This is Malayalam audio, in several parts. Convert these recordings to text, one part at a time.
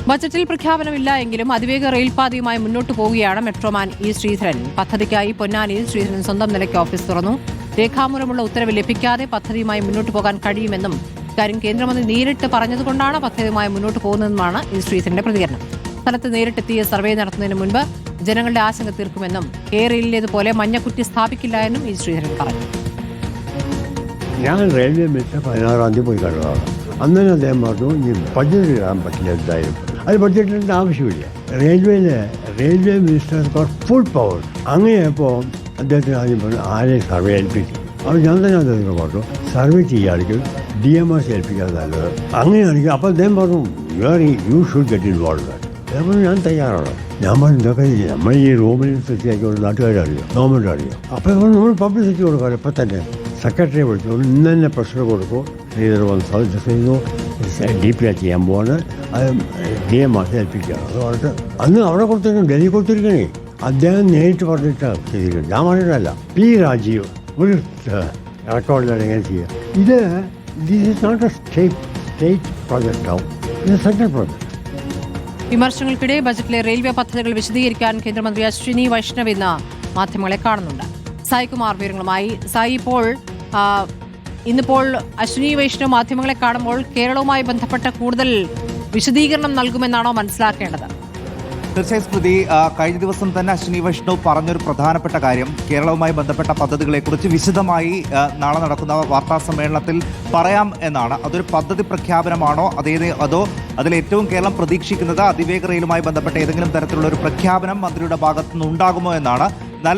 ബജറ്റിൽ പ്രഖ്യാപനമില്ല എങ്കിലും അതിവേഗ റെയിൽപാതയുമായി മുന്നോട്ട് പോവുകയാണ് മെട്രോമാൻ ഇ ശ്രീധരൻ. പദ്ധതിക്കായി പൊന്നാനിയിൽ ശ്രീധരൻ സ്വന്തം നിലയ്ക്ക് ഓഫീസ് തുറന്നു. രേഖാമൂലമുള്ള ഉത്തരവ് ലഭിക്കാതെ പദ്ധതിയുമായി മുന്നോട്ട് പോകാൻ കഴിയുമെന്നും കാര്യം കേന്ദ്രമന്ത്രി നേരിട്ട് പറഞ്ഞതുകൊണ്ടാണ് പദ്ധതിയുമായി മുന്നോട്ട് പോകുന്നതെന്നുമാണ് ഇ ശ്രീധരന്റെ പ്രതികരണം. സ്ഥലത്ത് നേരിട്ടെത്തിയ സർവേ നടത്തുന്നതിന് മുൻപ് ജനങ്ങളുടെ ആശങ്ക തീർക്കുമെന്നും കേരളയിലേതുപോലെ മഞ്ഞക്കുറ്റി സ്ഥാപിക്കില്ല എന്നും ഇ ശ്രീധരൻ പറഞ്ഞു. ഞാൻ റെയിൽവേ മിനിസ്റ്റർ 16-ാം തീയതി പോയി കണ്ടതാണ്. അന്ന് തന്നെ അദ്ദേഹം പറഞ്ഞു ഇനി ബഡ്ജറ്റ് ഇടാൻ പറ്റില്ല എന്തായാലും. അത് ബഡ്ജറ്റിൻ്റെ ആവശ്യമില്ല. Railway minister full power. അങ്ങനെയപ്പോൾ അദ്ദേഹത്തിന് ആദ്യം പറഞ്ഞു ആരെ സർവേ ഏൽപ്പിക്കും. അപ്പോൾ ഞാൻ തന്നെ അദ്ദേഹത്തിന് പറഞ്ഞു സർവേ ചെയ്യുകയാണെങ്കിൽ DMRC ഏൽപ്പിക്കാൻ നല്ലത്. അങ്ങനെയാണെങ്കിൽ അപ്പോൾ അദ്ദേഹം പറഞ്ഞു യു ഷുഡ് ഗെറ്റ് ഇൻവോൾവ്. അതേപോലെ ഞാൻ തയ്യാറാണ്. ഞാൻ പറഞ്ഞു ഇതൊക്കെ നമ്മൾ ഈ റൂമിൽ സെറ്റിയാക്കിയോണ്ട് നാട്ടുകാരറിയോ ഗവൺമെൻറ് അറിയോ. അപ്പോൾ നമ്മൾ പബ്ലിസിറ്റി കൊടുക്കാമല്ലോ. ഇപ്പം തന്നെ സെക്രട്ടറിയെ വിളിച്ചു ഇന്ന് തന്നെ പ്രഷർ കൊടുക്കും. ശ്രീധർ വന്ന് സജസ്റ്റ് ചെയ്തു DPR ചെയ്യാൻ പോവാണ്. അത് DMRC ഏൽപ്പിക്കുകയാണ്. അത് പറഞ്ഞിട്ട് അന്ന് അവിടെ കൊടുത്തിരിക്കണം, ഡൽഹി കൊടുത്തിരിക്കണേ. അദ്ദേഹം നേരിട്ട് പറഞ്ഞിട്ടാണ് ചെയ്തിരിക്കുന്നത്. ഞാൻ പറഞ്ഞിട്ടല്ല. P. രാജീവ് ഒരു റെക്കോർഡിലാണ് എങ്ങനെ ചെയ്യുക. This is not a state project ആവും, ഇത് സെൻട്രൽ പ്രോജക്റ്റ്. വിമർശനങ്ങൾക്കിടെ ബജറ്റിലെ റെയിൽവേ പദ്ധതികൾ വിശദീകരിക്കാൻ കേന്ദ്രമന്ത്രി അശ്വിനി വൈഷ്ണവ് ഇന്ന് മാധ്യമങ്ങളെ കാണുന്നുണ്ട്. സായികുമാർ വിവരങ്ങളുമായി. സായി, ഇന്നിപ്പോൾ അശ്വിനി വൈഷ്ണവ് മാധ്യമങ്ങളെ കാണുമ്പോൾ കേരളവുമായി ബന്ധപ്പെട്ട കൂടുതൽ വിശദീകരണം നൽകുമെന്നാണോ മനസ്സിലാക്കേണ്ടത്? തീർച്ചയായും സ്മൃതി, കഴിഞ്ഞ ദിവസം തന്നെ അശ്വിനി വൈഷ്ണവ് പറഞ്ഞൊരു പ്രധാനപ്പെട്ട കാര്യം കേരളവുമായി ബന്ധപ്പെട്ട പദ്ധതികളെക്കുറിച്ച് വിശദമായി നാളെ നടക്കുന്ന വാർത്താ സമ്മേളനത്തിൽ പറയാം എന്നാണ്. അതൊരു പദ്ധതി പ്രഖ്യാപനമാണോ അതോ അതിലേറ്റവും കേരളം പ്രതീക്ഷിക്കുന്നത് അതിവേഗ റെയിലുമായി ബന്ധപ്പെട്ട ഏതെങ്കിലും തരത്തിലുള്ള ഒരു പ്രഖ്യാപനം മന്ത്രിയുടെ ഭാഗത്തുനിന്ന് ഉണ്ടാകുമോ എന്നാണ്. എന്നാൽ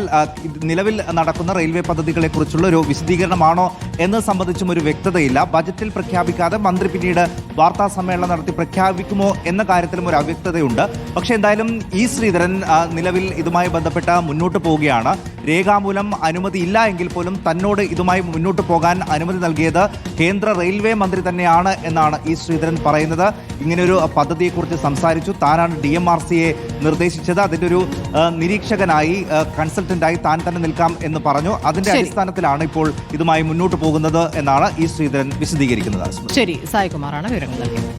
നിലവിൽ നടക്കുന്ന റെയിൽവേ പദ്ധതികളെക്കുറിച്ചുള്ള ഒരു വിശദീകരണമാണോ എന്ന് സംബന്ധിച്ചും ഒരു വ്യക്തതയില്ല. ബജറ്റിൽ പ്രഖ്യാപിക്കാതെ മന്ത്രി പിന്നീട് വാർത്താ സമ്മേളനം നടത്തി പ്രഖ്യാപിക്കുമോ എന്ന കാര്യത്തിലും ഒരു അവ്യക്തതയുണ്ട്. പക്ഷേ എന്തായാലും ഇ ശ്രീധരൻ നിലവിൽ ഇതുമായി ബന്ധപ്പെട്ട് മുന്നോട്ട് പോവുകയാണ്. രേഖാമൂലം അനുമതി ഇല്ല എങ്കിൽ പോലും തന്നോട് ഇതുമായി മുന്നോട്ട് പോകാൻ അനുമതി നൽകിയത് കേന്ദ്ര റെയിൽവേ മന്ത്രി തന്നെയാണ് എന്നാണ് ഇ ശ്രീധരൻ പറയുന്നത്. ഇങ്ങനെയൊരു പദ്ധതിയെക്കുറിച്ച് സംസാരിച്ചു. താനാണ് DMRCയെ നിർദ്ദേശിച്ചത്. അതിൻ്റെ ഒരു നിരീക്ഷകനായി കൺസൾട്ടന്റായി താൻ തന്നെ നിൽക്കാം എന്ന് പറഞ്ഞു. അതിന്റെ അടിസ്ഥാനത്തിലാണ് ഇപ്പോൾ ഇതുമായി മുന്നോട്ട് പോകുന്നത് എന്നാണ് ഇ ശ്രീധരൻ വിശദീകരിക്കുന്നത്. ശരി, സായികുമാറാണ് വിവരങ്ങൾ നൽകിയത്.